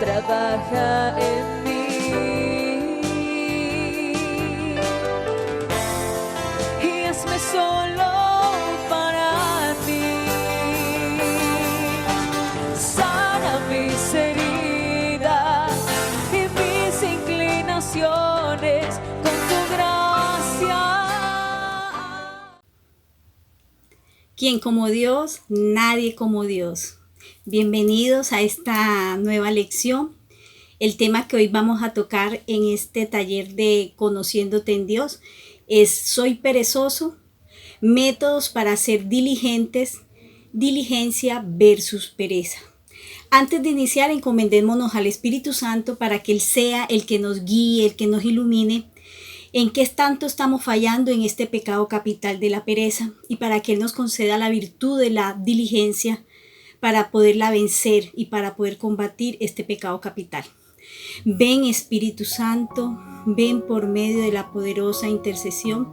trabaja en mí. Y hazme solo para ti. Sana mis heridas y mis inclinaciones con tu gracia. ¿Quién como Dios? Nadie como Dios. Bienvenidos a esta nueva lección. El tema que hoy vamos a tocar en este taller de Conociéndote en Dios es Soy perezoso, métodos para ser diligentes, diligencia versus pereza. Antes de iniciar, encomendémonos al Espíritu Santo para que Él sea el que nos guíe, el que nos ilumine en qué tanto estamos fallando en este pecado capital de la pereza y para que Él nos conceda la virtud de la diligencia para poderla vencer y para poder combatir este pecado capital. Ven Espíritu Santo, ven por medio de la poderosa intercesión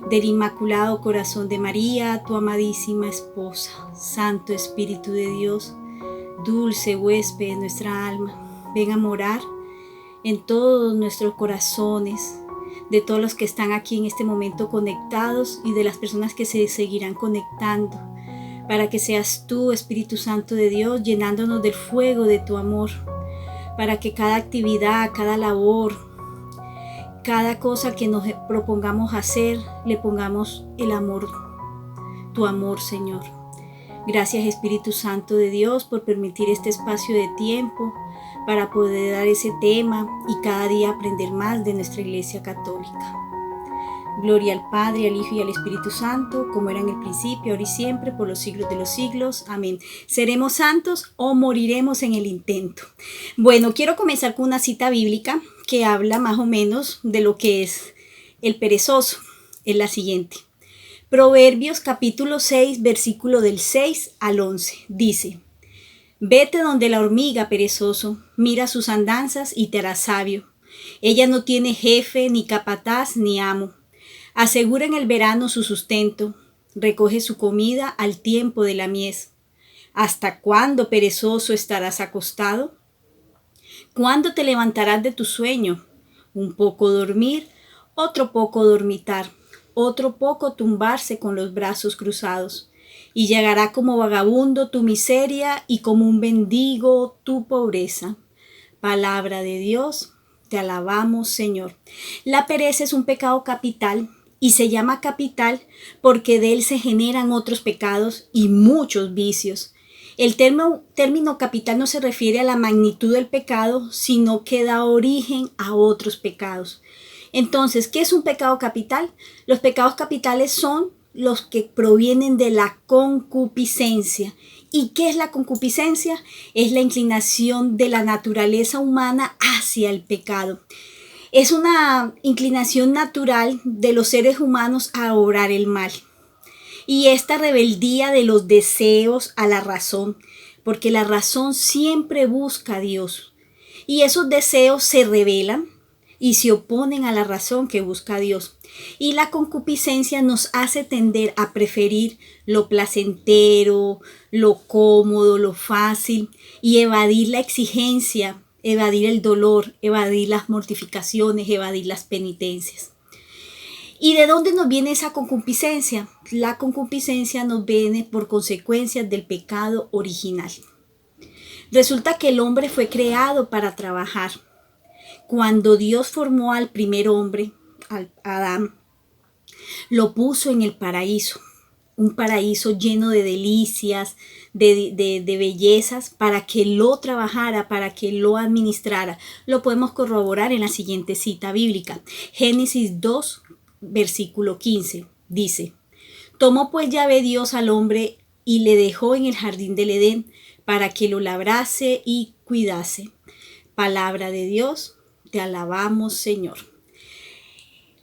del Inmaculado Corazón de María, tu amadísima esposa. Santo Espíritu de Dios, dulce huésped de nuestra alma, ven a morar en todos nuestros corazones, de todos los que están aquí en este momento conectados y de las personas que se seguirán conectando, para que seas tú, Espíritu Santo de Dios, llenándonos del fuego de tu amor, para que cada actividad, cada labor, cada cosa que nos propongamos hacer, le pongamos el amor, tu amor, Señor. Gracias, Espíritu Santo de Dios, por permitir este espacio de tiempo para poder dar ese tema y cada día aprender más de nuestra Iglesia Católica. Gloria al Padre, al Hijo y al Espíritu Santo, como era en el principio, ahora y siempre, por los siglos de los siglos. Amén. ¿Seremos santos o moriremos en el intento? Bueno, quiero comenzar con una cita bíblica que habla más o menos de lo que es el perezoso. Es la siguiente. Proverbios capítulo 6, versículo del 6 al 11. Dice: Vete donde la hormiga, perezoso, mira sus andanzas y te harás sabio. Ella no tiene jefe, ni capataz, ni amo. Asegura en el verano su sustento, recoge su comida al tiempo de la mies. ¿Hasta cuándo, perezoso, estarás acostado? ¿Cuándo te levantarás de tu sueño? Un poco dormir, otro poco dormitar, otro poco tumbarse con los brazos cruzados. Y llegará como vagabundo tu miseria y como un mendigo tu pobreza. Palabra de Dios, te alabamos, Señor. La pereza es un pecado capital y se llama capital porque de él se generan otros pecados y muchos vicios. El término capital no se refiere a la magnitud del pecado, sino que da origen a otros pecados. Entonces, ¿qué es un pecado capital? Los pecados capitales son los que provienen de la concupiscencia. ¿Y qué es la concupiscencia? Es la inclinación de la naturaleza humana hacia el pecado. Es una inclinación natural de los seres humanos a obrar el mal. Y esta rebeldía de los deseos a la razón, porque la razón siempre busca a Dios. Y esos deseos se rebelan y se oponen a la razón que busca a Dios. Y la concupiscencia nos hace tender a preferir lo placentero, lo cómodo, lo fácil y evadir la exigencia, evadir el dolor, evadir las mortificaciones, evadir las penitencias. ¿Y de dónde nos viene esa concupiscencia? La concupiscencia nos viene por consecuencias del pecado original. Resulta que el hombre fue creado para trabajar. Cuando Dios formó al primer hombre, al Adán, lo puso en el paraíso, un paraíso lleno de delicias, de bellezas, para que lo trabajara, para que lo administrara. Lo podemos corroborar en la siguiente cita bíblica. Génesis 2, versículo 15, dice: Tomó pues Yahvé Dios al hombre y le dejó en el jardín del Edén para que lo labrase y cuidase. Palabra de Dios, te alabamos, Señor.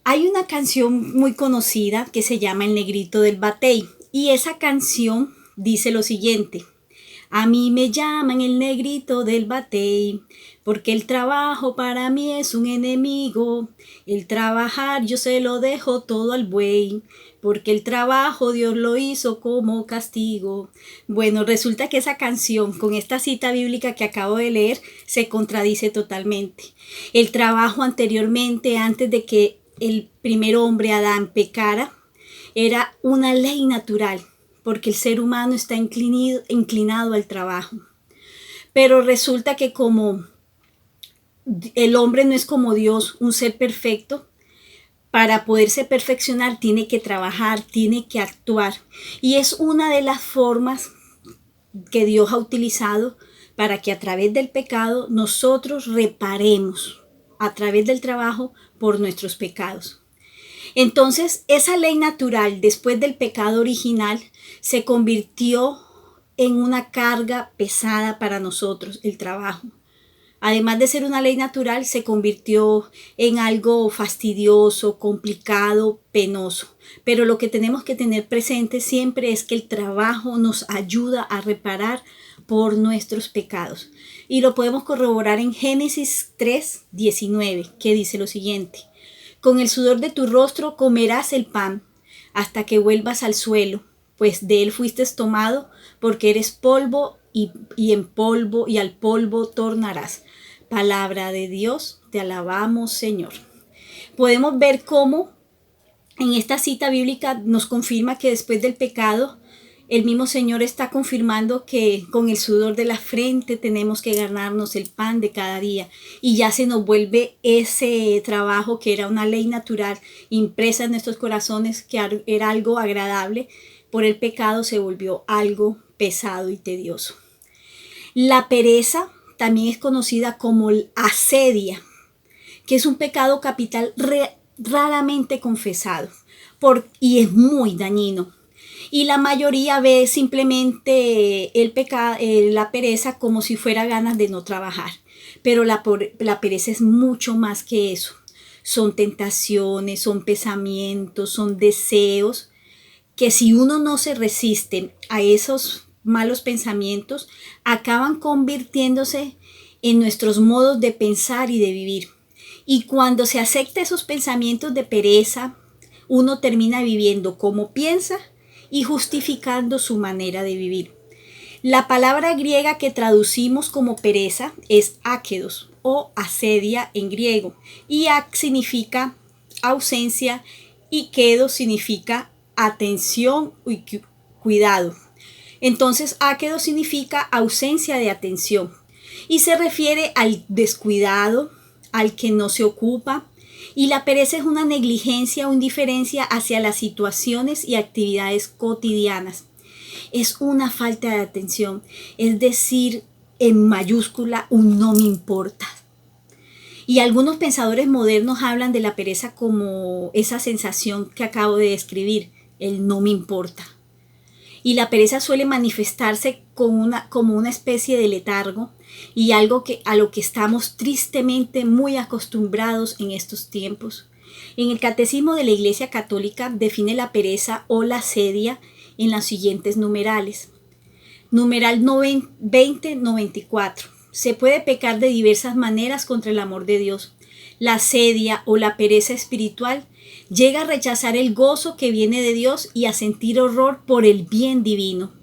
Hay una canción muy conocida que se llama El Negrito del Batey y esa canción dice lo siguiente: A mí me llaman el negrito del batey, porque el trabajo para mí es un enemigo. El trabajar yo se lo dejo todo al buey, porque el trabajo Dios lo hizo como castigo. Bueno, resulta que esa canción con esta cita bíblica que acabo de leer se contradice totalmente. El trabajo anteriormente, antes de que el primer hombre, Adán, pecara, era una ley natural, porque el ser humano está inclinado al trabajo. Pero resulta que como el hombre no es como Dios, un ser perfecto, para poderse perfeccionar tiene que trabajar, tiene que actuar. Y es una de las formas que Dios ha utilizado para que a través del pecado nosotros reparemos a través del trabajo por nuestros pecados. Entonces, esa ley natural, después del pecado original, se convirtió en una carga pesada para nosotros, el trabajo. Además de ser una ley natural, se convirtió en algo fastidioso, complicado, penoso. Pero lo que tenemos que tener presente siempre es que el trabajo nos ayuda a reparar por nuestros pecados. Y lo podemos corroborar en Génesis 3:19, que dice lo siguiente: con el sudor de tu rostro comerás el pan hasta que vuelvas al suelo, pues de él fuiste tomado, porque eres polvo y en polvo y al polvo tornarás. Palabra de Dios, te alabamos, Señor. Podemos ver cómo en esta cita bíblica nos confirma que después del pecado, el mismo Señor está confirmando que con el sudor de la frente tenemos que ganarnos el pan de cada día. Y ya se nos vuelve ese trabajo que era una ley natural impresa en nuestros corazones, que era algo agradable. Por el pecado se volvió algo pesado y tedioso. La pereza también es conocida como asedia, que es un pecado capital raramente confesado y es muy dañino. Y la mayoría ve simplemente la pereza como si fuera ganas de no trabajar. Pero la pereza es mucho más que eso. Son tentaciones, son pensamientos, son deseos que si uno no se resiste a esos malos pensamientos, acaban convirtiéndose en nuestros modos de pensar y de vivir. Y cuando se acepta esos pensamientos de pereza, uno termina viviendo como piensa y justificando su manera de vivir. La palabra griega que traducimos como pereza es ákedos o asedia en griego, y significa ausencia y kedos significa atención y cuidado. Entonces, ákedos significa ausencia de atención y se refiere al descuidado, al que no se ocupa. Y la pereza es una negligencia o indiferencia hacia las situaciones y actividades cotidianas. Es una falta de atención, es decir, en mayúscula, un no me importa. Y algunos pensadores modernos hablan de la pereza como esa sensación que acabo de describir, el no me importa. Y la pereza suele manifestarse como una especie de letargo y algo a lo que estamos tristemente muy acostumbrados en estos tiempos. En el Catecismo de la Iglesia Católica define la pereza o la asedia en los siguientes numerales. Numeral 2094. Se puede pecar de diversas maneras contra el amor de Dios. La asedia o la pereza espiritual llega a rechazar el gozo que viene de Dios y a sentir horror por el bien divino.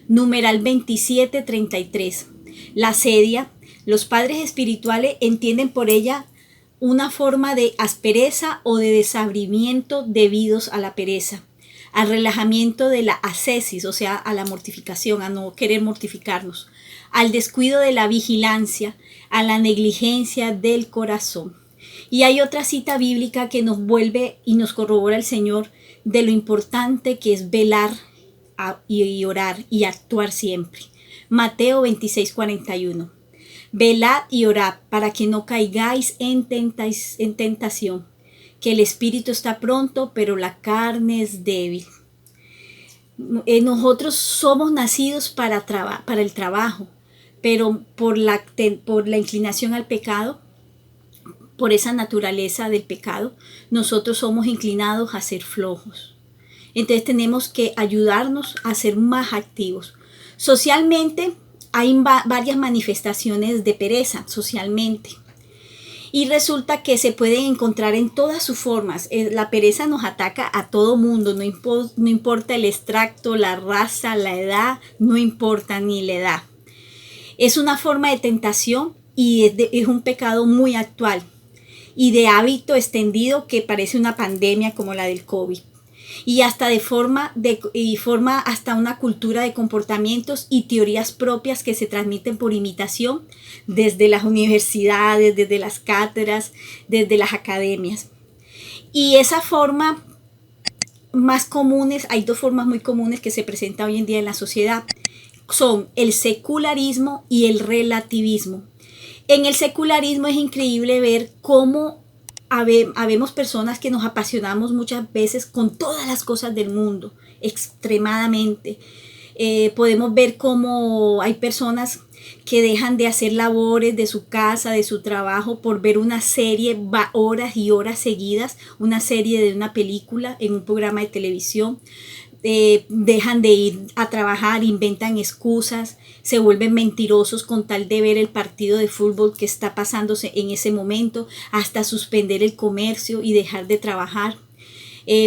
Numeral 2733. La asedia, los padres espirituales entienden por ella una forma de aspereza o de desabrimiento debidos a la pereza, al relajamiento de la ascesis, o sea, a la mortificación, a no querer mortificarnos, al descuido de la vigilancia, a la negligencia del corazón. Y hay otra cita bíblica que nos vuelve y nos corrobora el Señor de lo importante que es velar y orar y actuar siempre. Mateo 26:41. Velad y orad para que no caigáis en tentación, que el espíritu está pronto, pero la carne es débil. Nosotros somos nacidos para el trabajo, pero por la inclinación al pecado, por esa naturaleza del pecado, nosotros somos inclinados a ser flojos. Entonces tenemos que ayudarnos a ser más activos. Socialmente hay varias manifestaciones de pereza socialmente. Y resulta que se pueden encontrar en todas sus formas. La pereza nos ataca a todo mundo, no importa el extracto, la raza, la edad, no importa ni la edad. Es una forma de tentación y es un pecado muy actual y de hábito extendido que parece una pandemia como la del COVID. Y hasta forma hasta una cultura de comportamientos y teorías propias que se transmiten por imitación desde las universidades, desde las cátedras, desde las academias. Y esa forma más comunes, hay dos formas muy comunes que se presentan hoy en día en la sociedad, son el secularismo y el relativismo. En el secularismo es increíble ver cómo habemos personas que nos apasionamos muchas veces con todas las cosas del mundo, extremadamente. Podemos ver cómo hay personas que dejan de hacer labores de su casa, de su trabajo, por ver una serie, horas y horas seguidas, una serie de una película en un programa de televisión. Dejan de ir a trabajar, inventan excusas, se vuelven mentirosos con tal de ver el partido de fútbol que está pasándose en ese momento, hasta suspender el comercio y dejar de trabajar.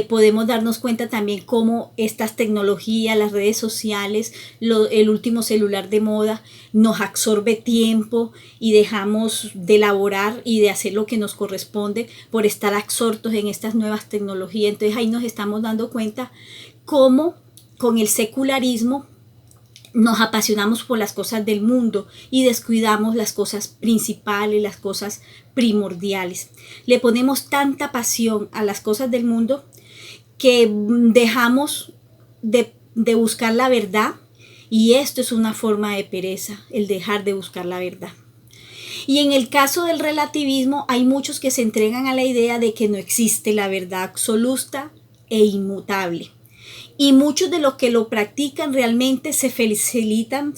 Podemos darnos cuenta también cómo estas tecnologías, las redes sociales, el último celular de moda nos absorbe tiempo y dejamos de elaborar y de hacer lo que nos corresponde por estar absortos en estas nuevas tecnologías. Entonces ahí nos estamos dando cuenta cómo con el secularismo nos apasionamos por las cosas del mundo y descuidamos las cosas principales, las cosas primordiales. Le ponemos tanta pasión a las cosas del mundo que dejamos de buscar la verdad, y esto es una forma de pereza, el dejar de buscar la verdad. Y en el caso del relativismo hay muchos que se entregan a la idea de que no existe la verdad absoluta e inmutable. Y muchos de los que lo practican realmente se felicitan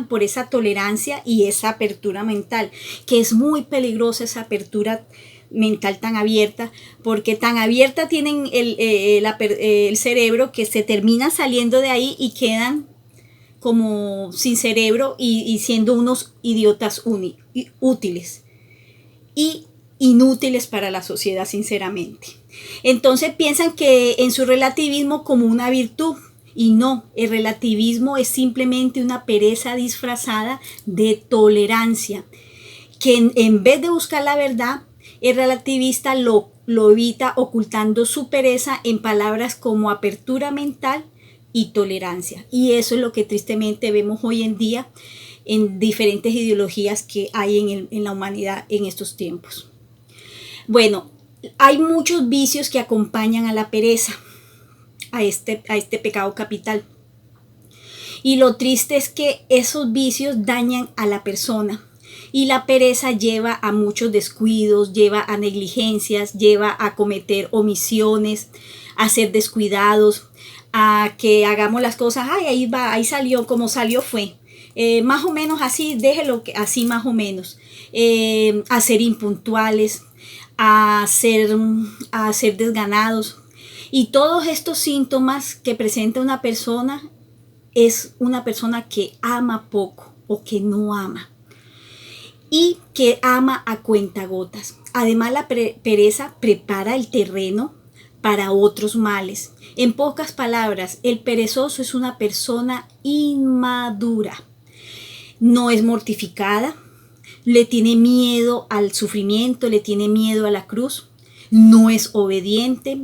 por esa tolerancia y esa apertura mental, que es muy peligrosa esa apertura mental tan abierta, porque tan abierta tienen el cerebro que se termina saliendo de ahí y quedan como sin cerebro y siendo unos idiotas útiles y inútiles para la sociedad, sinceramente. Entonces piensan que en su relativismo como una virtud, y no, el relativismo es simplemente una pereza disfrazada de tolerancia, que en vez de buscar la verdad, el relativista lo evita ocultando su pereza en palabras como apertura mental y tolerancia. Y eso es lo que tristemente vemos hoy en día en diferentes ideologías que hay en la humanidad en estos tiempos. Bueno, hay muchos vicios que acompañan a la pereza, a este pecado capital. Y lo triste es que esos vicios dañan a la persona. Y la pereza lleva a muchos descuidos, lleva a negligencias, lleva a cometer omisiones, a ser descuidados, a que hagamos las cosas, ahí va, ahí salió, como salió fue. Más o menos así, déjelo así más o menos. A ser impuntuales, a ser desganados. Y todos estos síntomas que presenta una persona es una persona que ama poco o que no ama. Y que ama a cuentagotas. Además, la pereza prepara el terreno para otros males. En pocas palabras, el perezoso es una persona inmadura. No es mortificada, le tiene miedo al sufrimiento, le tiene miedo a la cruz, no es obediente,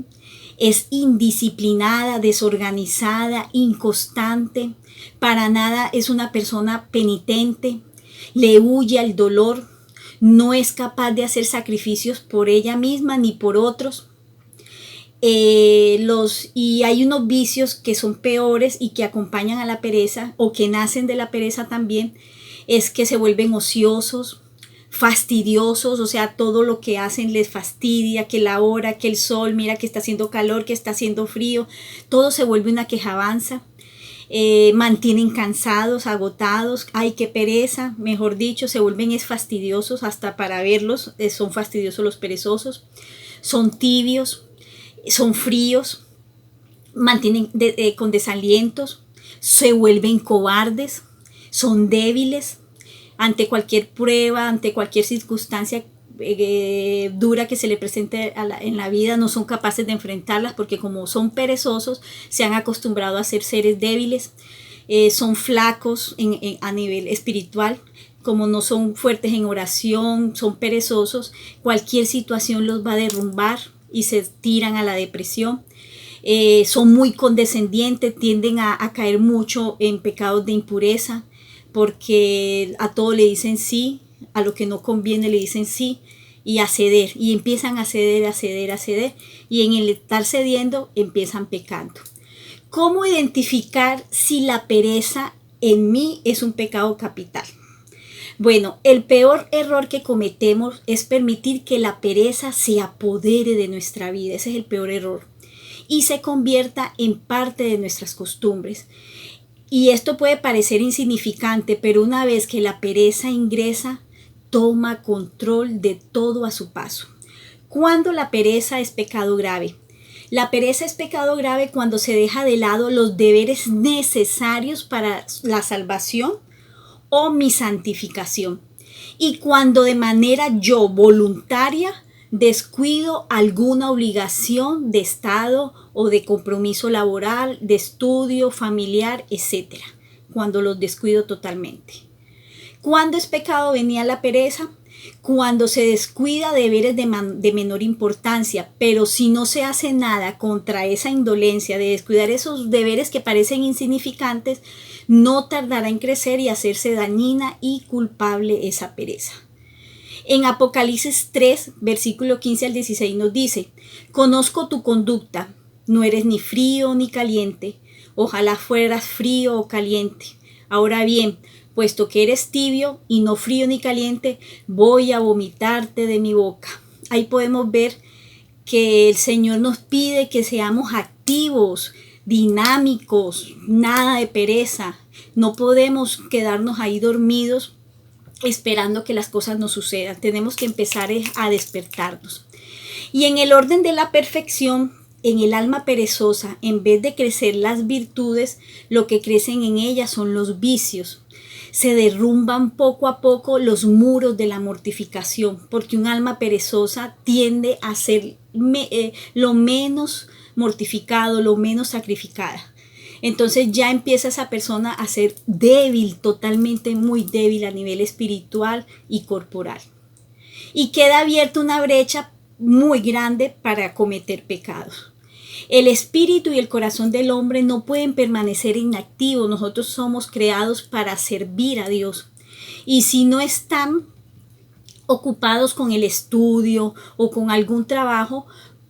es indisciplinada, desorganizada, inconstante, para nada es una persona penitente, le huye al dolor, no es capaz de hacer sacrificios por ella misma ni por otros. Y hay unos vicios que son peores y que acompañan a la pereza o que nacen de la pereza también, es que se vuelven ociosos, fastidiosos, o sea, todo lo que hacen les fastidia, que la hora, que el sol, mira que está haciendo calor, que está haciendo frío, todo se vuelve una quejabanza. Mantienen cansados, agotados, ay qué pereza, mejor dicho, se vuelven fastidiosos hasta para verlos, son fastidiosos los perezosos, son tibios, son fríos, mantienen con desalientos, se vuelven cobardes, son débiles ante cualquier prueba, ante cualquier circunstancia dura que se le presente en la vida, no son capaces de enfrentarlas porque como son perezosos, se han acostumbrado a ser seres débiles, son flacos a nivel espiritual, como no son fuertes en oración, son perezosos, cualquier situación los va a derrumbar y se tiran a la depresión. Son muy condescendientes, tienden a caer mucho en pecados de impureza, porque a todo le dicen sí, a lo que no conviene le dicen sí, y a ceder, y empiezan a ceder, y en el estar cediendo empiezan pecando. ¿Cómo identificar si la pereza en mí es un pecado capital? Bueno, el peor error que cometemos es permitir que la pereza se apodere de nuestra vida. Ese es el peor error. Y se convierta en parte de nuestras costumbres. Y esto puede parecer insignificante, pero una vez que la pereza ingresa, toma control de todo a su paso. ¿Cuándo la pereza es pecado grave? La pereza es pecado grave cuando se deja de lado los deberes necesarios para la salvación o mi santificación. Y cuando de manera yo voluntaria descuido alguna obligación de Estado o de compromiso laboral, de estudio, familiar, etc. Cuando los descuido totalmente. ¿Cuándo es pecado venial la pereza? Cuando se descuida deberes de menor importancia, pero si no se hace nada contra esa indolencia de descuidar esos deberes que parecen insignificantes, no tardará en crecer y hacerse dañina y culpable esa pereza. En Apocalipsis 3, versículo 15 al 16 nos dice: conozco tu conducta, no eres ni frío ni caliente, ojalá fueras frío o caliente. Ahora bien, puesto que eres tibio y no frío ni caliente, voy a vomitarte de mi boca. Ahí podemos ver que el Señor nos pide que seamos activos, dinámicos, nada de pereza. No podemos quedarnos ahí dormidos esperando que las cosas nos sucedan. Tenemos que empezar a despertarnos. Y en el orden de la perfección, en el alma perezosa, en vez de crecer las virtudes, lo que crecen en ella son los vicios. Se derrumban poco a poco los muros de la mortificación, porque un alma perezosa tiende a ser lo menos mortificado, lo menos sacrificada. Entonces ya empieza esa persona a ser débil, totalmente muy débil a nivel espiritual y corporal. Y queda abierta una brecha muy grande para cometer pecados. El espíritu y el corazón del hombre no pueden permanecer inactivos. Nosotros somos creados para servir a Dios. Y si no están ocupados con el estudio o con algún trabajo,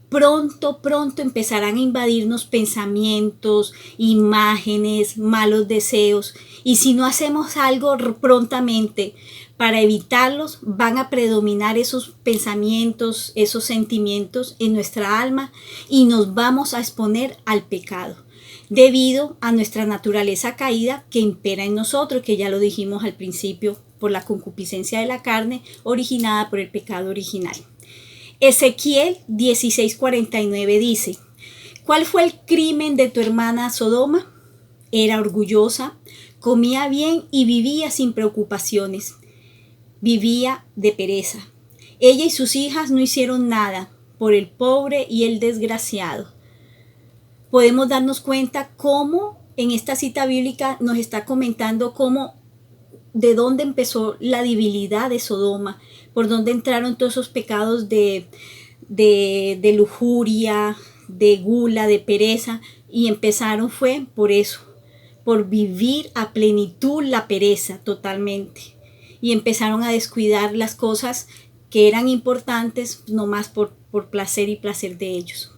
pronto empezarán a invadirnos pensamientos, imágenes, malos deseos. Y si no hacemos algo prontamente para evitarlos, van a predominar esos pensamientos, esos sentimientos en nuestra alma y nos vamos a exponer al pecado, debido a nuestra naturaleza caída que impera en nosotros, que ya lo dijimos al principio, por la concupiscencia de la carne originada por el pecado original. Ezequiel 16:49 dice: ¿cuál fue el crimen de tu hermana Sodoma? Era orgullosa, comía bien y vivía sin preocupaciones. Vivía de pereza. Ella y sus hijas no hicieron nada por el pobre y el desgraciado. Podemos darnos cuenta cómo en esta cita bíblica nos está comentando cómo de dónde empezó la debilidad de Sodoma, por dónde entraron todos esos pecados de lujuria, de gula, de pereza, y empezaron fue por eso, por vivir a plenitud la pereza totalmente, y empezaron a descuidar las cosas que eran importantes nomás por placer y placer de ellos.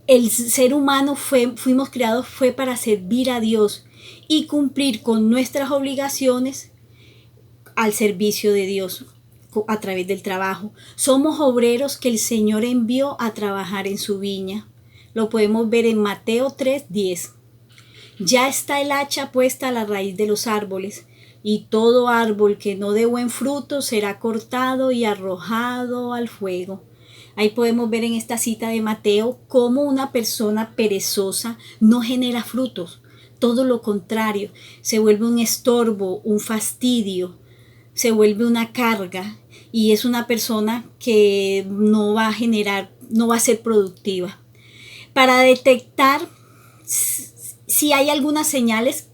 El ser humano fuimos creados fue para servir a Dios y cumplir con nuestras obligaciones al servicio de Dios a través del trabajo. Somos obreros que el Señor envió a trabajar en su viña. Lo podemos ver en Mateo 3:10. Ya está el hacha puesta a la raíz de los árboles, y todo árbol que no dé buen fruto será cortado y arrojado al fuego. Ahí podemos ver en esta cita de Mateo cómo una persona perezosa no genera frutos, Todo lo contrario, se vuelve un estorbo, un fastidio, se vuelve una carga y es una persona que no va a ser productiva. Para detectar si hay algunas señales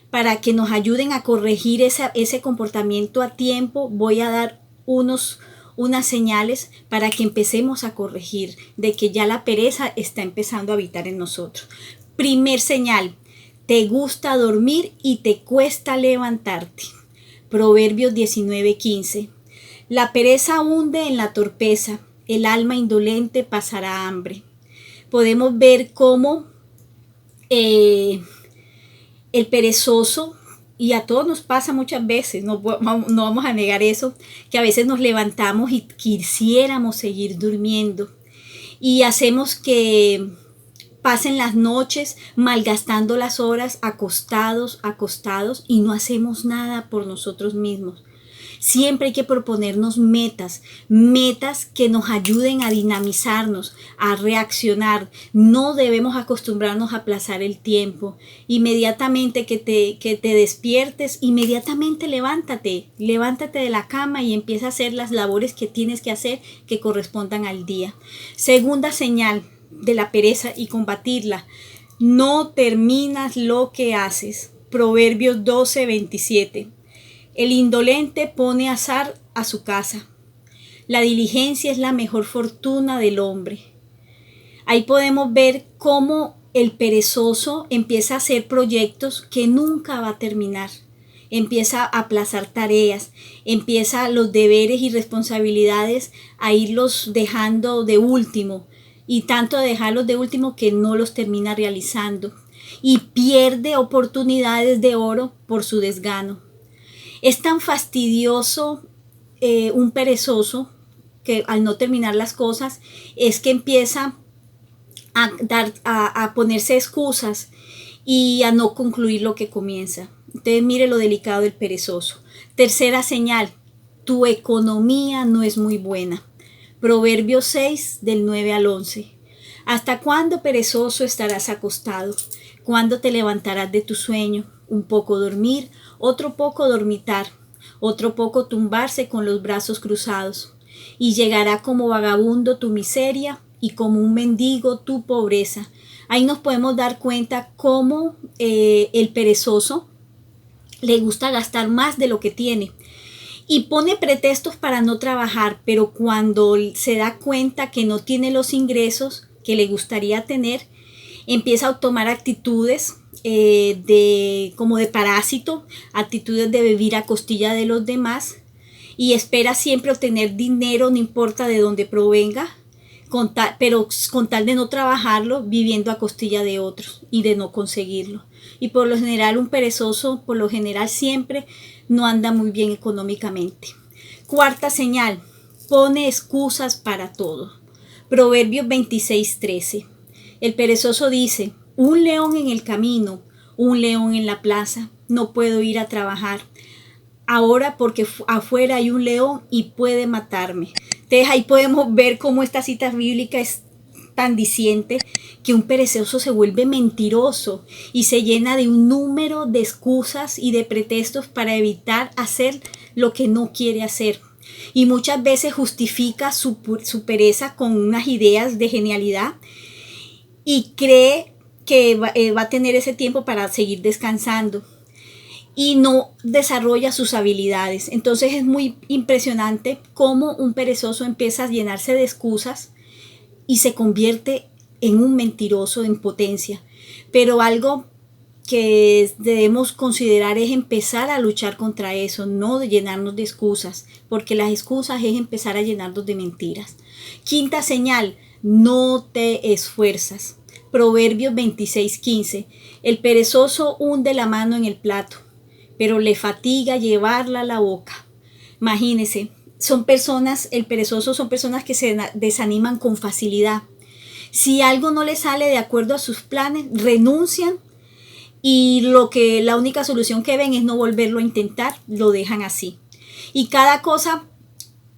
para que nos ayuden a corregir ese comportamiento a tiempo, voy a dar unas señales para que empecemos a corregir de que ya la pereza está empezando a habitar en nosotros. Primer señal, te gusta dormir y te cuesta levantarte. Proverbios 19:15. La pereza hunde en la torpeza, el alma indolente pasará hambre. Podemos ver cómo el perezoso, y a todos nos pasa muchas veces, no vamos a negar eso, que a veces nos levantamos y quisiéramos seguir durmiendo y hacemos que pasen las noches malgastando las horas acostados y no hacemos nada por nosotros mismos. Siempre hay que proponernos metas que nos ayuden a dinamizarnos, a reaccionar. No debemos acostumbrarnos a aplazar el tiempo. Inmediatamente que te despiertes, inmediatamente levántate de la cama y empieza a hacer las labores que tienes que hacer que correspondan al día. Segunda señal de la pereza y combatirla: no terminas lo que haces. Proverbios 12:27. El indolente pone azar a su casa. La diligencia es la mejor fortuna del hombre. Ahí podemos ver cómo el perezoso empieza a hacer proyectos que nunca va a terminar. Empieza a aplazar tareas, empieza los deberes y responsabilidades a irlos dejando de último, y tanto a dejarlos de último que no los termina realizando y pierde oportunidades de oro por su desgano. Es tan fastidioso un perezoso que al no terminar las cosas es que empieza a ponerse excusas y a no concluir lo que comienza. Entonces mire lo delicado del perezoso. Tercera señal, tu economía no es muy buena. Proverbios 6 del 9 al 11. ¿Hasta cuándo, perezoso, estarás acostado? ¿Cuándo te levantarás de tu sueño? Un poco dormir, otro poco dormitar, otro poco tumbarse con los brazos cruzados. Y llegará como vagabundo tu miseria y como un mendigo tu pobreza. Ahí nos podemos dar cuenta cómo el perezoso le gusta gastar más de lo que tiene. Y pone pretextos para no trabajar, pero cuando se da cuenta que no tiene los ingresos que le gustaría tener, empieza a tomar actitudes como de parásito, actitudes de vivir a costilla de los demás y espera siempre obtener dinero, no importa de dónde provenga, pero con tal de no trabajarlo, viviendo a costilla de otros y de no conseguirlo. Y por lo general un perezoso, siempre no anda muy bien económicamente. Cuarta señal, pone excusas para todo. Proverbios 26:13. El perezoso dice: un león en el camino, un león en la plaza, no puedo ir a trabajar ahora porque afuera hay un león y puede matarme. Entonces ahí podemos ver cómo esta cita bíblica es tan diciente, que un perezoso se vuelve mentiroso y se llena de un número de excusas y de pretextos para evitar hacer lo que no quiere hacer. Y muchas veces justifica su pereza con unas ideas de genialidad y cree que va a tener ese tiempo para seguir descansando y no desarrolla sus habilidades. Entonces es muy impresionante cómo un perezoso empieza a llenarse de excusas y se convierte en un mentiroso en potencia. Pero algo que debemos considerar es empezar a luchar contra eso, no de llenarnos de excusas, porque las excusas es empezar a llenarnos de mentiras. Quinta señal, no te esfuerzas. Proverbios 26:15. El perezoso hunde la mano en el plato, pero le fatiga llevarla a la boca. Imagínense, el perezoso son personas que se desaniman con facilidad. Si algo no les sale de acuerdo a sus planes, renuncian y la única solución que ven es no volverlo a intentar, lo dejan así. Y cada cosa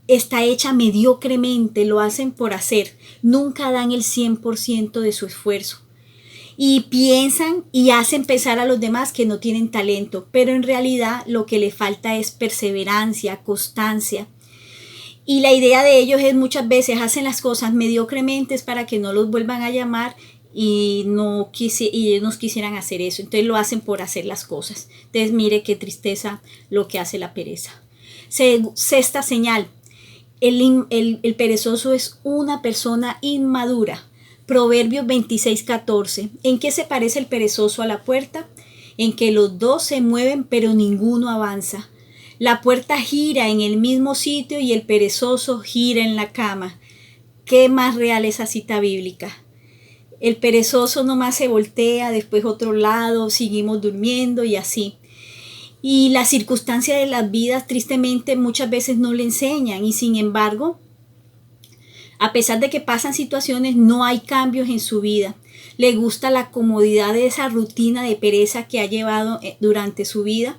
está hecha mediocremente, lo hacen por hacer, nunca dan el 100% de su esfuerzo. y piensan y hacen pensar a los demás que no tienen talento, pero en realidad lo que les falta es perseverancia, constancia. Y la idea de ellos es muchas veces hacen las cosas mediocremente para que no los vuelvan a llamar y ellos no quisieran hacer eso. Entonces lo hacen por hacer las cosas. Entonces mire qué tristeza lo que hace la pereza. Sexta señal. El perezoso es una persona inmadura. Proverbios 26:14. ¿En qué se parece el perezoso a la puerta? En que los dos se mueven pero ninguno avanza. La puerta gira en el mismo sitio y el perezoso gira en la cama. ¿Qué más real esa cita bíblica? El perezoso nomás se voltea, después otro lado, seguimos durmiendo y así. Y las circunstancias de las vidas tristemente muchas veces no le enseñan y sin embargo, a pesar de que pasan situaciones, no hay cambios en su vida. Le gusta la comodidad de esa rutina de pereza que ha llevado durante su vida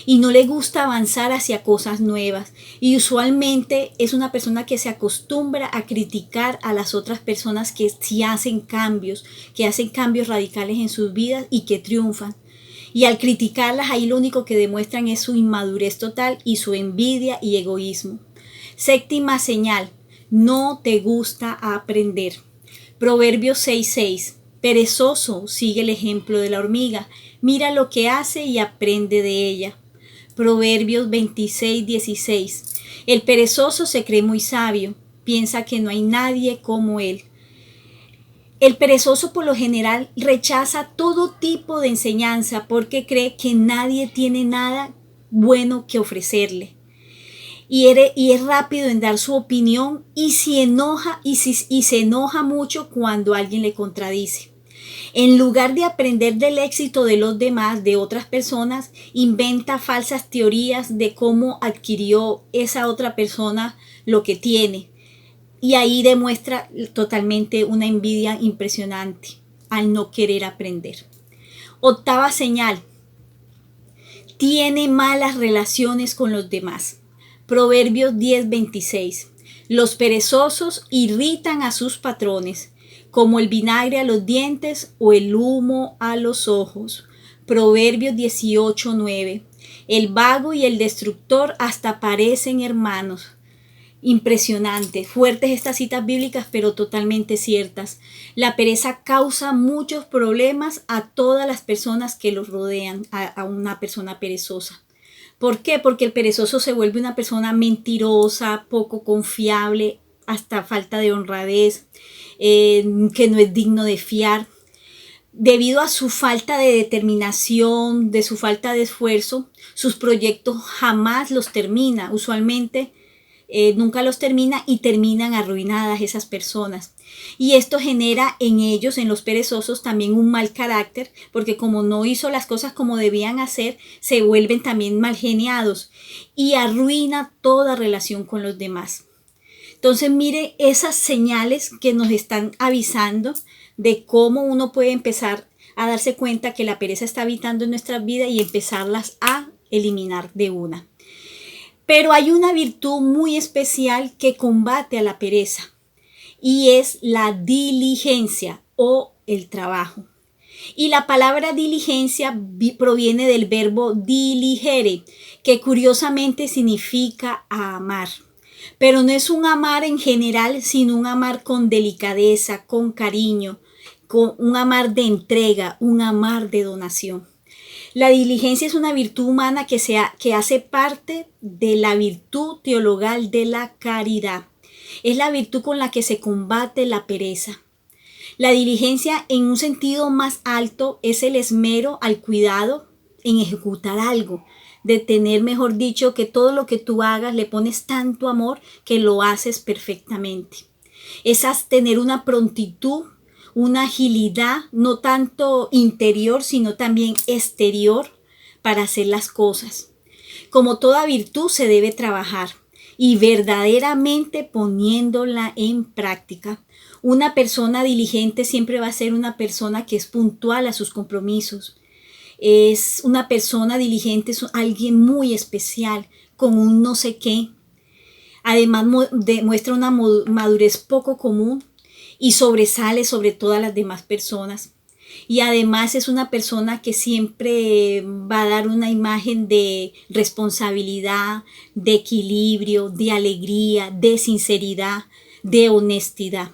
y no le gusta avanzar hacia cosas nuevas. Y usualmente es una persona que se acostumbra a criticar a las otras personas que sí hacen cambios radicales en sus vidas y que triunfan. Y al criticarlas, ahí lo único que demuestran es su inmadurez total y su envidia y egoísmo. Séptima señal. No te gusta aprender. Proverbios 6:6. Perezoso, sigue el ejemplo de la hormiga. Mira lo que hace y aprende de ella. Proverbios 26:16. El perezoso se cree muy sabio. Piensa que no hay nadie como él. El perezoso por lo general rechaza todo tipo de enseñanza porque cree que nadie tiene nada bueno que ofrecerle. Y es rápido en dar su opinión y se enoja mucho cuando alguien le contradice. En lugar de aprender del éxito de los demás, de otras personas, inventa falsas teorías de cómo adquirió esa otra persona lo que tiene. Y ahí demuestra totalmente una envidia impresionante al no querer aprender. Octava señal. Tiene malas relaciones con los demás. Proverbios 10:26. Los perezosos irritan a sus patrones, como el vinagre a los dientes o el humo a los ojos. Proverbios 18:9. El vago y el destructor hasta parecen hermanos. Impresionante, fuertes estas citas bíblicas, pero totalmente ciertas. La pereza causa muchos problemas a todas las personas que los rodean, a una persona perezosa. ¿Por qué? Porque el perezoso se vuelve una persona mentirosa, poco confiable, hasta falta de honradez, que no es digno de fiar. Debido a su falta de determinación, de su falta de esfuerzo, sus proyectos jamás los termina. Usualmente nunca los termina y terminan arruinadas esas personas. Y esto genera en ellos, en los perezosos, también un mal carácter, porque como no hizo las cosas como debían hacer, se vuelven también mal geniados y arruina toda relación con los demás. Entonces mire esas señales que nos están avisando de cómo uno puede empezar a darse cuenta que la pereza está habitando en nuestras vidas y empezarlas a eliminar de una. Pero hay una virtud muy especial que combate a la pereza y es la diligencia o el trabajo. Y la palabra diligencia proviene del verbo diligere, que curiosamente significa amar. Pero no es un amar en general, sino un amar con delicadeza, con cariño, con un amar de entrega, un amar de donación. La diligencia es una virtud humana que hace parte de la virtud teologal de la caridad. Es la virtud con la que se combate la pereza. La diligencia en un sentido más alto es el esmero al cuidado en ejecutar algo, de tener, mejor dicho, que todo lo que tú hagas le pones tanto amor que lo haces perfectamente. Es tener una prontitud, una agilidad, no tanto interior, sino también exterior para hacer las cosas. Como toda virtud se debe trabajar y verdaderamente poniéndola en práctica. Una persona diligente siempre va a ser una persona que es puntual a sus compromisos. Es una persona diligente, es alguien muy especial, con un no sé qué. Además demuestra una madurez poco común y sobresale sobre todas las demás personas. y además es una persona que siempre va a dar una imagen de responsabilidad, de equilibrio, de alegría, de sinceridad, de honestidad.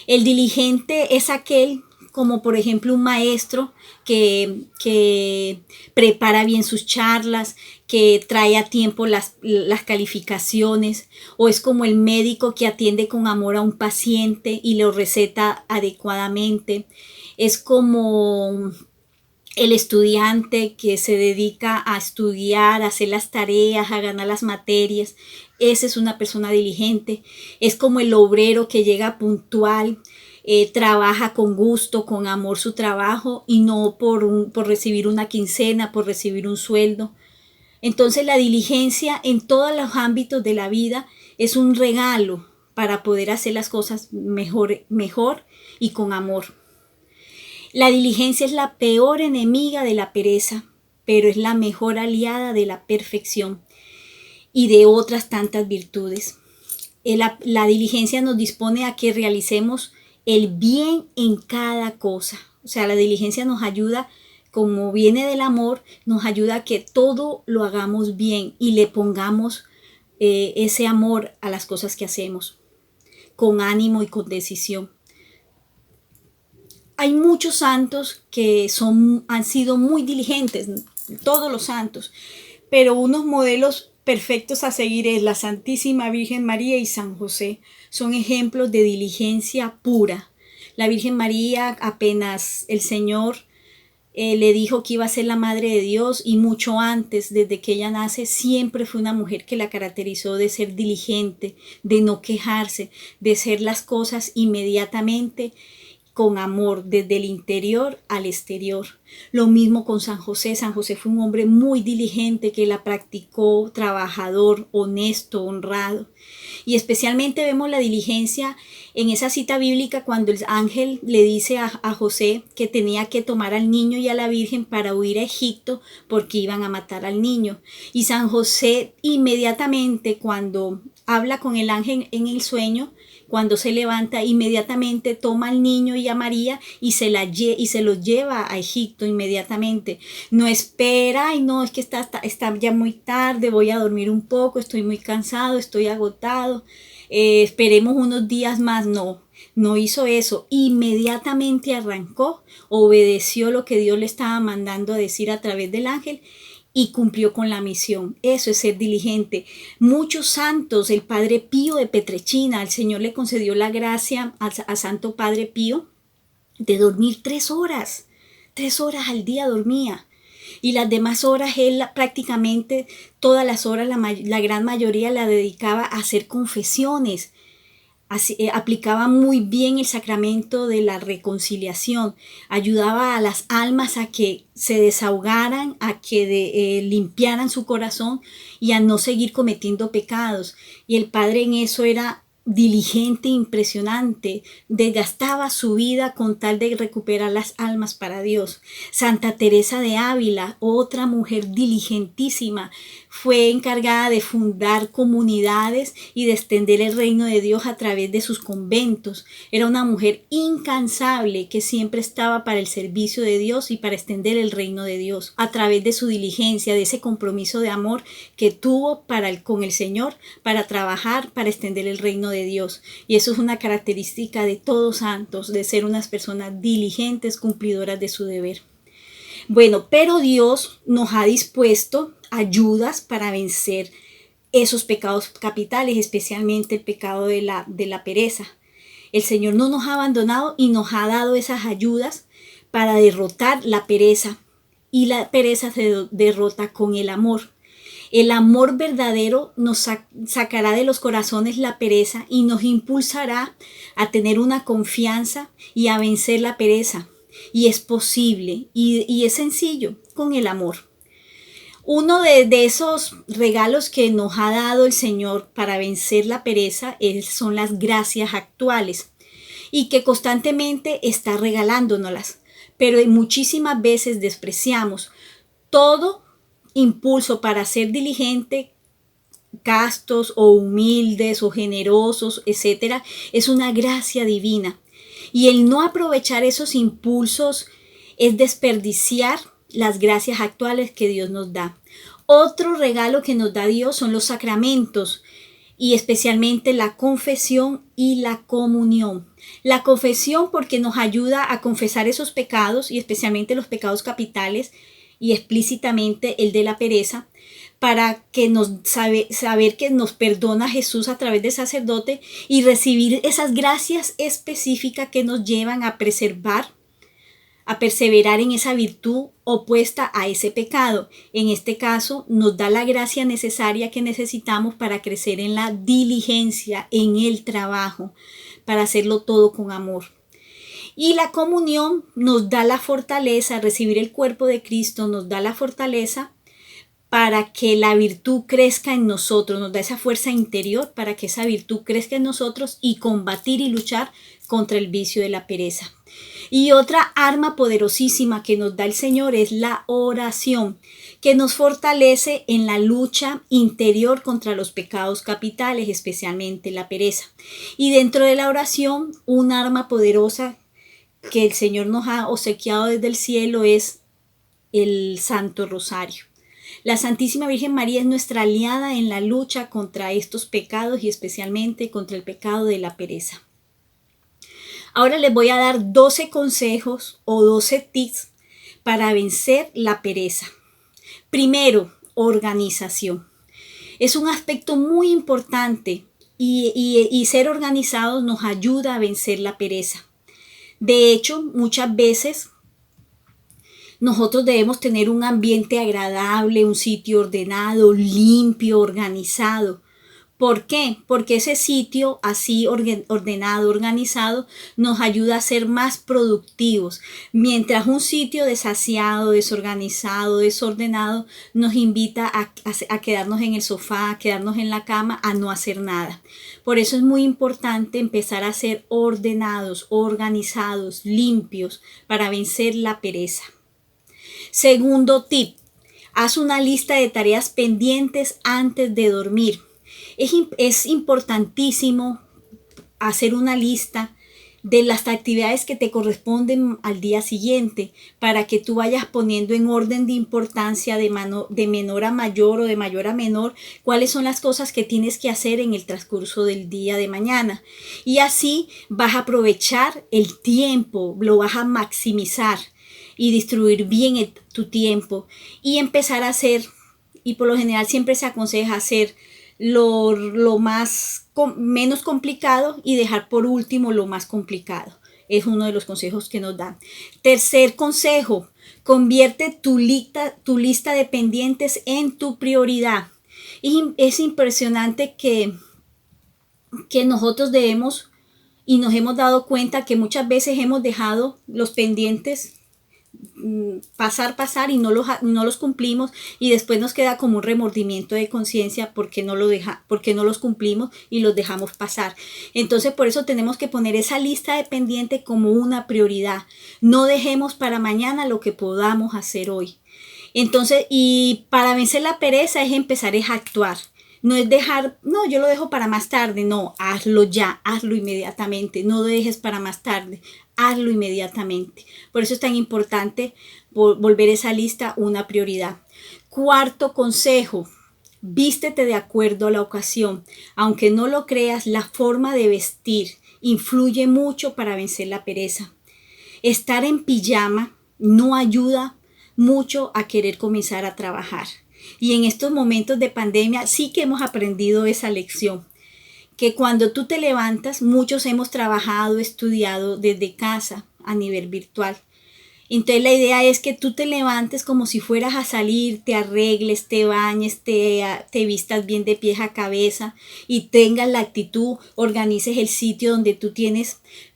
El diligente es aquel, como por ejemplo un maestro que prepara bien sus charlas, que trae a tiempo las calificaciones, o es como el médico que atiende con amor a un paciente y lo receta adecuadamente. Es como el estudiante que se dedica a estudiar, a hacer las tareas, a ganar las materias. Esa es una persona diligente. Es como el obrero que llega puntual, trabaja con gusto, con amor su trabajo y no por recibir una quincena, por recibir un sueldo. Entonces la diligencia en todos los ámbitos de la vida es un regalo para poder hacer las cosas mejor y con amor. La diligencia es la peor enemiga de la pereza, pero es la mejor aliada de la perfección y de otras tantas virtudes. La diligencia nos dispone a que realicemos el bien en cada cosa. O sea, la diligencia nos ayuda, como viene del amor, nos ayuda a que todo lo hagamos bien y le pongamos ese amor a las cosas que hacemos, con ánimo y con decisión. Hay muchos santos que han sido muy diligentes, todos los santos, pero unos modelos perfectos a seguir es la Santísima Virgen María y San José. Son ejemplos de diligencia pura. La Virgen María, apenas el Señor le dijo que iba a ser la Madre de Dios, y mucho antes, desde que ella nace, siempre fue una mujer que la caracterizó de ser diligente, de no quejarse, de hacer las cosas inmediatamente, con amor, desde el interior al exterior. Lo mismo con San José. San José fue un hombre muy diligente que la practicó, trabajador, honesto, honrado. Y especialmente vemos la diligencia en esa cita bíblica cuando el ángel le dice a José que tenía que tomar al niño y a la Virgen para huir a Egipto porque iban a matar al niño. Y San José inmediatamente, cuando habla con el ángel en el sueño, cuando se levanta, inmediatamente toma al niño y a María y se los lleva a Egipto inmediatamente. No espera, ay no, es que está ya muy tarde, voy a dormir un poco, estoy muy cansado, estoy agotado, esperemos unos días más. No hizo eso. Inmediatamente arrancó, obedeció lo que Dios le estaba mandando a decir a través del ángel y cumplió con la misión. Eso es ser diligente. Muchos santos, el Padre Pío de Petrechina, el Señor le concedió la gracia a Santo Padre Pío de dormir 3 horas. 3 horas al día dormía. Y las demás horas él prácticamente todas las horas, la gran mayoría la dedicaba a hacer confesiones. Así, aplicaba muy bien el sacramento de la reconciliación, ayudaba a las almas a que se desahogaran, a que limpiaran su corazón y a no seguir cometiendo pecados. Y el Padre en eso era diligente, impresionante, desgastaba su vida con tal de recuperar las almas para Dios. Santa Teresa de Ávila, otra mujer diligentísima, fue encargada de fundar comunidades y de extender el reino de Dios a través de sus conventos. Era una mujer incansable que siempre estaba para el servicio de Dios y para extender el reino de Dios a través de su diligencia, de ese compromiso de amor que tuvo con el Señor, para trabajar, para extender el reino de Dios. Y eso es una característica de todos santos, de ser unas personas diligentes, cumplidoras de su deber. Bueno, pero Dios nos ha dispuesto ayudas para vencer esos pecados capitales, especialmente el pecado de la pereza. El Señor no nos ha abandonado y nos ha dado esas ayudas para derrotar la pereza. Y la pereza se derrota con el amor. El amor verdadero nos sacará de los corazones la pereza y nos impulsará a tener una confianza y a vencer la pereza. Y es posible y es sencillo con el amor. Uno de esos regalos que nos ha dado el Señor para vencer la pereza son las gracias actuales y que constantemente está regalándonoslas, pero muchísimas veces despreciamos. Todo impulso para ser diligente, castos o humildes o generosos, etcétera, es una gracia divina. Y el no aprovechar esos impulsos es desperdiciar las gracias actuales que Dios nos da. Otro regalo que nos da Dios son los sacramentos, y especialmente la confesión y la comunión. La confesión porque nos ayuda a confesar esos pecados, y especialmente los pecados capitales y explícitamente el de la pereza, para que saber que nos perdona Jesús a través del sacerdote y recibir esas gracias específicas que nos llevan a perseverar en esa virtud opuesta a ese pecado. En este caso, nos da la gracia necesaria que necesitamos para crecer en la diligencia, en el trabajo, para hacerlo todo con amor. Y la comunión nos da la fortaleza, recibir el cuerpo de Cristo nos da la fortaleza para que la virtud crezca en nosotros, nos da esa fuerza interior para que esa virtud crezca en nosotros y combatir y luchar contra el vicio de la pereza. Y otra arma poderosísima que nos da el Señor es la oración, que nos fortalece en la lucha interior contra los pecados capitales, especialmente la pereza. Y dentro de la oración, un arma poderosa que el Señor nos ha obsequiado desde el cielo es el Santo Rosario. La Santísima Virgen María es nuestra aliada en la lucha contra estos pecados y especialmente contra el pecado de la pereza. Ahora les voy a dar 12 consejos o 12 tips para vencer la pereza. Primero, organización. Es un aspecto muy importante y ser organizados nos ayuda a vencer la pereza. De hecho, muchas veces nosotros debemos tener un ambiente agradable, un sitio ordenado, limpio, organizado. ¿Por qué? Porque ese sitio así ordenado, organizado, nos ayuda a ser más productivos. Mientras un sitio desasiado, desorganizado, desordenado, nos invita a quedarnos en el sofá, a quedarnos en la cama, a no hacer nada. Por eso es muy importante empezar a ser ordenados, organizados, limpios, para vencer la pereza. Segundo tip, haz una lista de tareas pendientes antes de dormir. Es importantísimo hacer una lista de las actividades que te corresponden al día siguiente para que tú vayas poniendo en orden de importancia de menor a mayor o de mayor a menor cuáles son las cosas que tienes que hacer en el transcurso del día de mañana. Y así vas a aprovechar el tiempo, lo vas a maximizar y distribuir bien tu tiempo y empezar a hacer, y por lo general siempre se aconseja hacer lo menos complicado y dejar por último lo más complicado. Es uno de los consejos que nos dan. Tercer consejo, convierte tu lista de pendientes en tu prioridad. Y es impresionante que nosotros debemos y nos hemos dado cuenta que muchas veces hemos dejado los pendientes pasar y no los cumplimos y después nos queda como un remordimiento de conciencia porque no los cumplimos y los dejamos pasar. Entonces por eso tenemos que poner esa lista de pendientes como una prioridad. No dejemos para mañana lo que podamos hacer hoy. Entonces, y para vencer la pereza es empezar a actuar. No es yo lo dejo para más tarde. No, hazlo ya, hazlo inmediatamente. No dejes para más tarde, hazlo inmediatamente. Por eso es tan importante volver esa lista una prioridad. Cuarto consejo, vístete de acuerdo a la ocasión. Aunque no lo creas, la forma de vestir influye mucho para vencer la pereza. Estar en pijama no ayuda mucho a querer comenzar a trabajar. Y en estos momentos de pandemia sí que hemos aprendido esa lección, que cuando tú te levantas, muchos hemos trabajado, estudiado desde casa a nivel virtual. Entonces la idea es que tú te levantes como si fueras a salir, te arregles, te bañes, te vistas bien de pies a cabeza y tengas la actitud, organices el sitio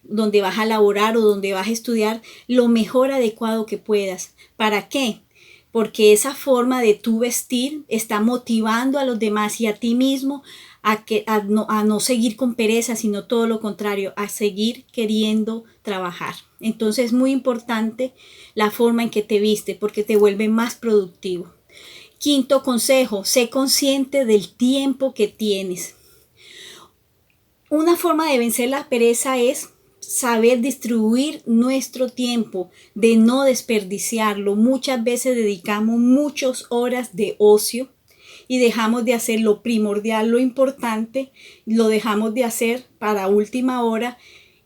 donde vas a laborar o donde vas a estudiar lo mejor adecuado que puedas. ¿Para qué? Porque esa forma de tu vestir está motivando a los demás y a ti mismo a no seguir con pereza, sino todo lo contrario, a seguir queriendo trabajar. Entonces es muy importante la forma en que te viste porque te vuelve más productivo. Quinto consejo, sé consciente del tiempo que tienes. Una forma de vencer la pereza es saber distribuir nuestro tiempo, de no desperdiciarlo. Muchas veces dedicamos muchas horas de ocio y dejamos de hacer lo primordial, lo importante, lo dejamos de hacer para última hora,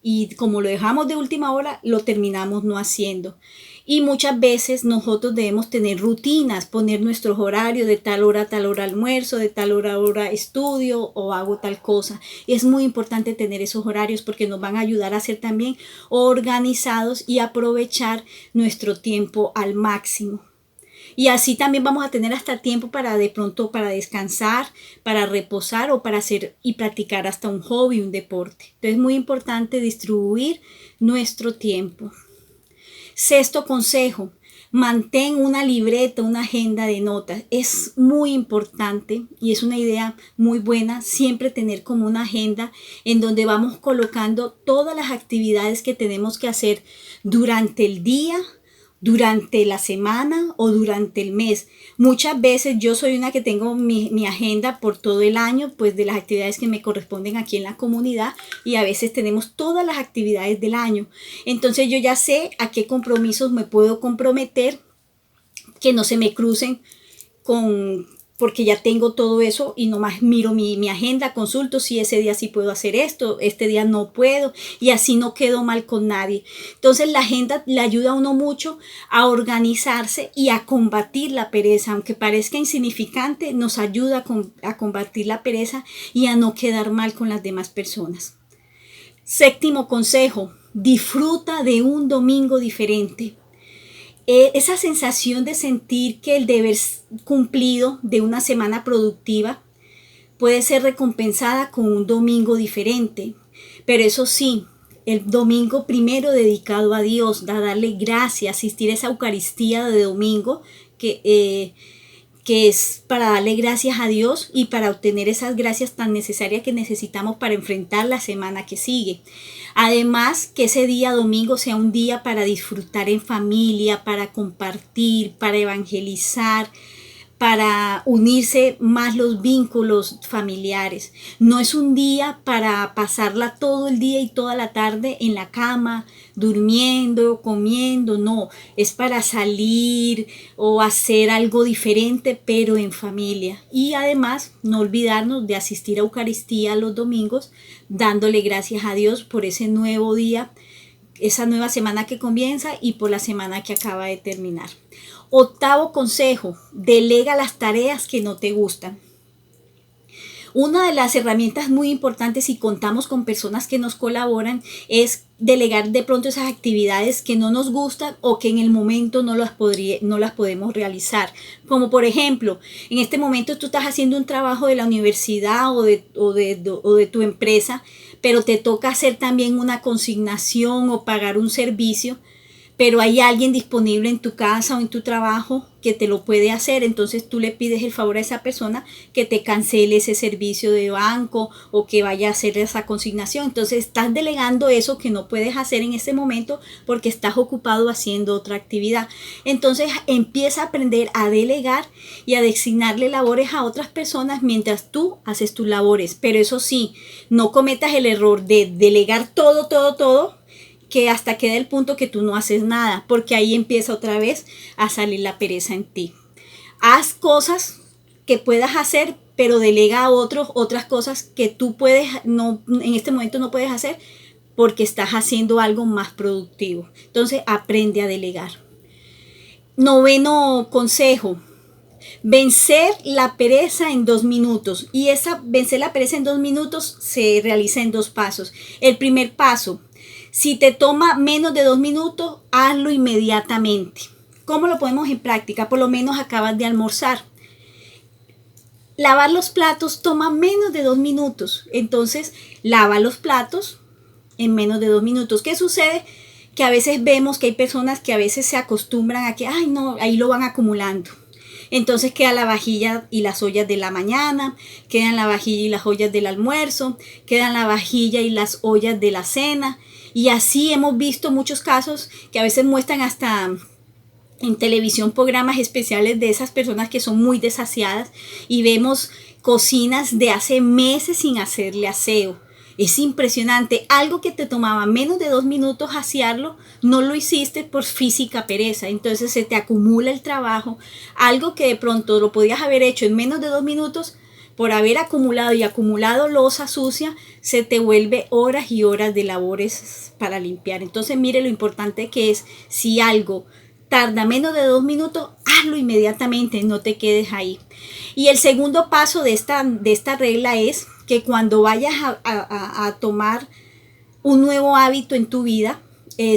y como lo dejamos de última hora, lo terminamos no haciendo. Y muchas veces nosotros debemos tener rutinas, poner nuestros horarios, de tal hora a tal hora almuerzo, de tal hora a hora estudio o hago tal cosa. Y es muy importante tener esos horarios porque nos van a ayudar a ser también organizados y aprovechar nuestro tiempo al máximo. Y así también vamos a tener hasta tiempo para de pronto para descansar, para reposar o para hacer y practicar hasta un hobby, un deporte. Entonces es muy importante distribuir nuestro tiempo. Sexto consejo, mantén una libreta, una agenda de notas. Es muy importante y es una idea muy buena siempre tener como una agenda en donde vamos colocando todas las actividades que tenemos que hacer durante el día, durante la semana o durante el mes. Muchas veces yo soy una que tengo mi agenda por todo el año, pues de las actividades que me corresponden aquí en la comunidad, y a veces tenemos todas las actividades del año. Entonces yo ya sé a qué compromisos me puedo comprometer, que no se me crucen porque ya tengo todo eso y nomás miro mi agenda, consulto si ese día sí puedo hacer esto, este día no puedo, y así no quedo mal con nadie. Entonces la agenda le ayuda a uno mucho a organizarse y a combatir la pereza, aunque parezca insignificante, nos ayuda a combatir la pereza y a no quedar mal con las demás personas. Séptimo consejo, disfruta de un domingo diferente. Esa sensación de sentir que el deber cumplido de una semana productiva puede ser recompensada con un domingo diferente. Pero eso sí, el domingo primero dedicado a Dios, a darle gracias, asistir a esa Eucaristía de domingo que es para darle gracias a Dios y para obtener esas gracias tan necesarias que necesitamos para enfrentar la semana que sigue. Además, que ese día domingo sea un día para disfrutar en familia, para compartir, para evangelizar, para unirse más los vínculos familiares. No es un día para pasarla todo el día y toda la tarde en la cama, durmiendo, comiendo, no. Es para salir o hacer algo diferente, pero en familia. Y además, no olvidarnos de asistir a Eucaristía los domingos, dándole gracias a Dios por ese nuevo día, esa nueva semana que comienza y por la semana que acaba de terminar. Octavo consejo, delega las tareas que no te gustan. Una de las herramientas muy importantes si contamos con personas que nos colaboran es delegar de pronto esas actividades que no nos gustan o que en el momento no las podemos realizar. Como por ejemplo, en este momento tú estás haciendo un trabajo de la universidad o de tu empresa, pero te toca hacer también una consignación o pagar un servicio, pero hay alguien disponible en tu casa o en tu trabajo que te lo puede hacer. Entonces tú le pides el favor a esa persona que te cancele ese servicio de banco o que vaya a hacer esa consignación. Entonces estás delegando eso que no puedes hacer en ese momento porque estás ocupado haciendo otra actividad. Entonces empieza a aprender a delegar y a designarle labores a otras personas mientras tú haces tus labores. Pero eso sí, no cometas el error de delegar todo, que hasta queda el punto que tú no haces nada, porque ahí empieza otra vez a salir la pereza en ti. Haz cosas que puedas hacer, pero delega a otros otras cosas que tú en este momento no puedes hacer porque estás haciendo algo más productivo. Entonces aprende a delegar. Noveno consejo, vencer la pereza en 2 minutos. Y vencer la pereza en 2 minutos se realiza en 2 pasos. El primer paso, si te toma menos de 2 minutos, hazlo inmediatamente. ¿Cómo lo ponemos en práctica? Por lo menos acabas de almorzar. Lavar los platos toma menos de 2 minutos. Entonces, lava los platos en menos de 2 minutos. ¿Qué sucede? Que a veces vemos que hay personas que a veces se acostumbran a que, ahí lo van acumulando. Entonces queda la vajilla y las ollas de la mañana, quedan la vajilla y las ollas del almuerzo, quedan la vajilla y las ollas de la cena. Y así hemos visto muchos casos que a veces muestran hasta en televisión programas especiales de esas personas que son muy desasiadas y vemos cocinas de hace meses sin hacerle aseo. Es impresionante. Algo que te tomaba menos de 2 minutos hacerlo, no lo hiciste por física pereza. Entonces se te acumula el trabajo. Algo que de pronto lo podías haber hecho en menos de 2 minutos, por haber acumulado y acumulado losa sucia, se te vuelve horas y horas de labores para limpiar. Entonces mire lo importante que es, si algo tarda menos de 2 minutos, hazlo inmediatamente, no te quedes ahí. Y el segundo paso de esta regla es que cuando vayas a tomar un nuevo hábito en tu vida,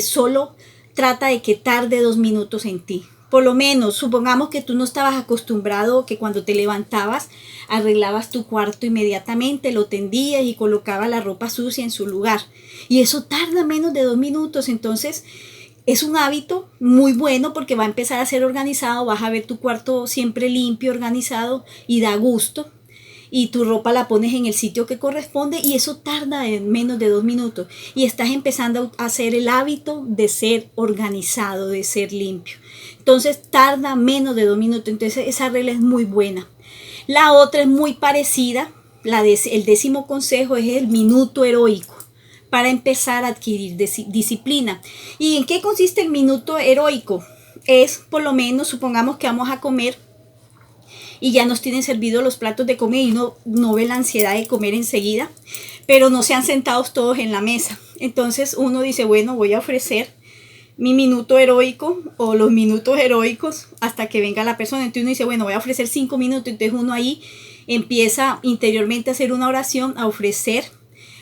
solo trata de que tarde 2 minutos en ti. Por lo menos, supongamos que tú no estabas acostumbrado, que cuando te levantabas arreglabas tu cuarto inmediatamente, lo tendías y colocabas la ropa sucia en su lugar. Y eso tarda menos de 2 minutos, entonces es un hábito muy bueno porque va a empezar a ser organizado, vas a ver tu cuarto siempre limpio, organizado y da gusto. Y tu ropa la pones en el sitio que corresponde y eso tarda en menos de 2 minutos. Y estás empezando a hacer el hábito de ser organizado, de ser limpio. Entonces tarda menos de 2 minutos. Entonces esa regla es muy buena. La otra es muy parecida. El 10º consejo es el minuto heroico para empezar a adquirir disciplina. ¿Y en qué consiste el minuto heroico? Es, por lo menos, supongamos que vamos a comer y ya nos tienen servido los platos de comida y uno no ve la ansiedad de comer enseguida, pero no se han sentado todos en la mesa. Entonces uno dice, bueno, voy a ofrecer mi minuto heroico o los minutos heroicos hasta que venga la persona. Entonces uno dice, bueno, voy a ofrecer 5 minutos. Entonces uno ahí empieza interiormente a hacer una oración, a ofrecer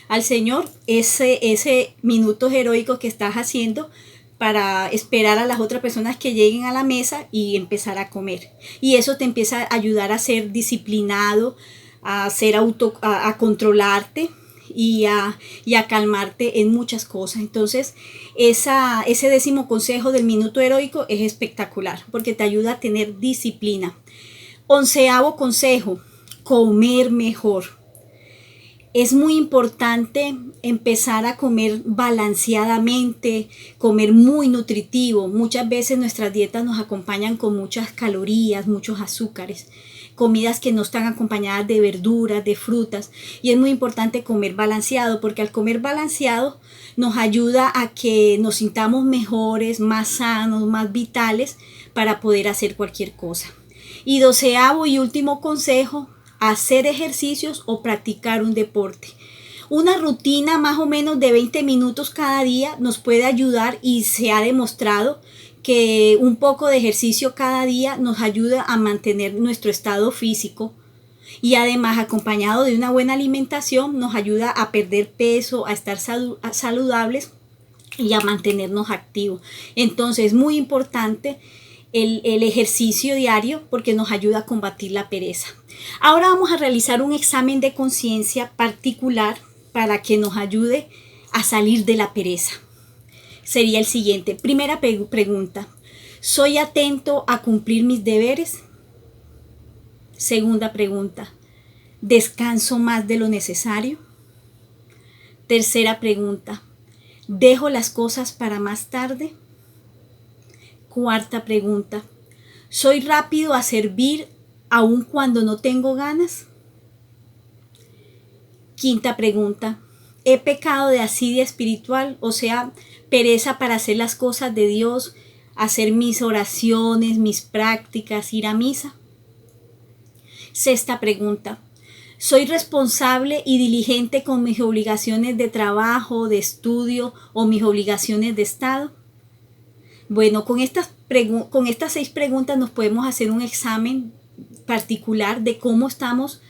al Señor ese minuto heroico que estás haciendo para esperar a las otras personas que lleguen a la mesa y empezar a comer. Y eso te empieza a ayudar a ser disciplinado, a controlarte y a calmarte en muchas cosas. Entonces, ese 10º consejo del minuto heroico es espectacular porque te ayuda a tener disciplina. 11º consejo, comer mejor. Es muy importante empezar a comer balanceadamente, comer muy nutritivo. Muchas veces nuestras dietas nos acompañan con muchas calorías, muchos azúcares, comidas que no están acompañadas de verduras, de frutas. Y es muy importante comer balanceado, porque al comer balanceado nos ayuda a que nos sintamos mejores, más sanos, más vitales para poder hacer cualquier cosa. Y 12º y último consejo, hacer ejercicios o practicar un deporte. Una rutina más o menos de 20 minutos cada día nos puede ayudar y se ha demostrado que un poco de ejercicio cada día nos ayuda a mantener nuestro estado físico y además acompañado de una buena alimentación nos ayuda a perder peso, a estar saludables y a mantenernos activos. Entonces es muy importante el ejercicio diario porque nos ayuda a combatir la pereza. Ahora vamos a realizar un examen de conciencia particular para que nos ayude a salir de la pereza. Sería el siguiente. Primera pregunta. ¿Soy atento a cumplir mis deberes? Segunda pregunta. ¿Descanso más de lo necesario? Tercera pregunta. ¿Dejo las cosas para más tarde? Cuarta pregunta. ¿Soy rápido a servir aun cuando no tengo ganas? Quinta pregunta. ¿He pecado de asidia espiritual? O sea, pereza para hacer las cosas de Dios, hacer mis oraciones, mis prácticas, ir a misa. Sexta pregunta. ¿Soy responsable y diligente con mis obligaciones de trabajo, de estudio o mis obligaciones de Estado? Bueno, con estas 6 preguntas nos podemos hacer un examen particular de cómo estamos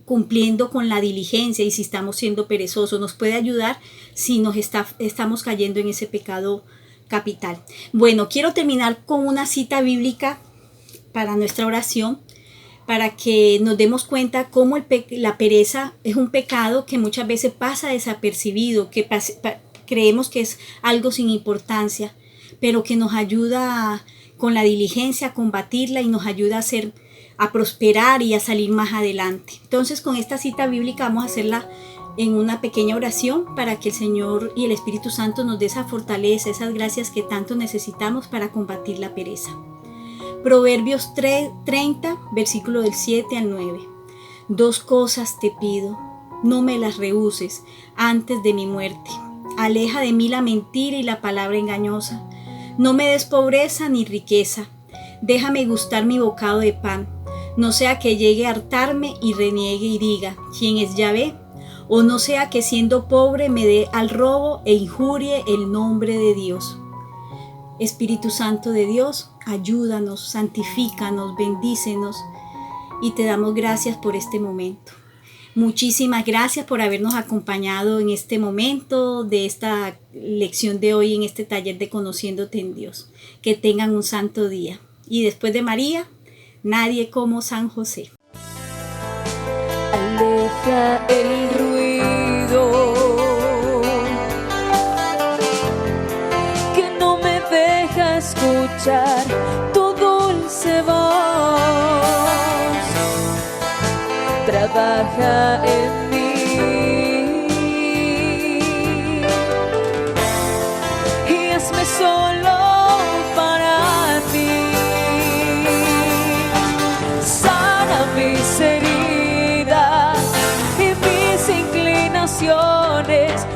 cumpliendo con la diligencia y si estamos siendo perezosos. Nos puede ayudar si estamos cayendo en ese pecado capital. Bueno, quiero terminar con una cita bíblica para nuestra oración, para que nos demos cuenta cómo la pereza es un pecado que muchas veces pasa desapercibido, que creemos que es algo sin importancia, pero que nos ayuda con la diligencia a combatirla y nos ayuda a prosperar y a salir más adelante. Entonces, con esta cita bíblica vamos a hacerla en una pequeña oración para que el Señor y el Espíritu Santo nos dé esa fortaleza, esas gracias que tanto necesitamos para combatir la pereza. Proverbios 30, versículo del 7 al 9. 2 cosas te pido, no me las rehuses antes de mi muerte. Aleja de mí la mentira y la palabra engañosa. No me des pobreza ni riqueza. Déjame gustar mi bocado de pan. No sea que llegue a hartarme y reniegue y diga, ¿quién es Yahvé? O no sea que siendo pobre me dé al robo e injurie el nombre de Dios. Espíritu Santo de Dios, ayúdanos, santifícanos, bendícenos y te damos gracias por este momento. Muchísimas gracias por habernos acompañado en este momento de esta lección de hoy, en este taller de Conociéndote en Dios. Que tengan un santo día. Y después de María, nadie como San José. Aleja el ruido que no me deja escuchar tu dulce voz. Trabaja en mí y hazme solo para ti. Sana mis heridas y mis inclinaciones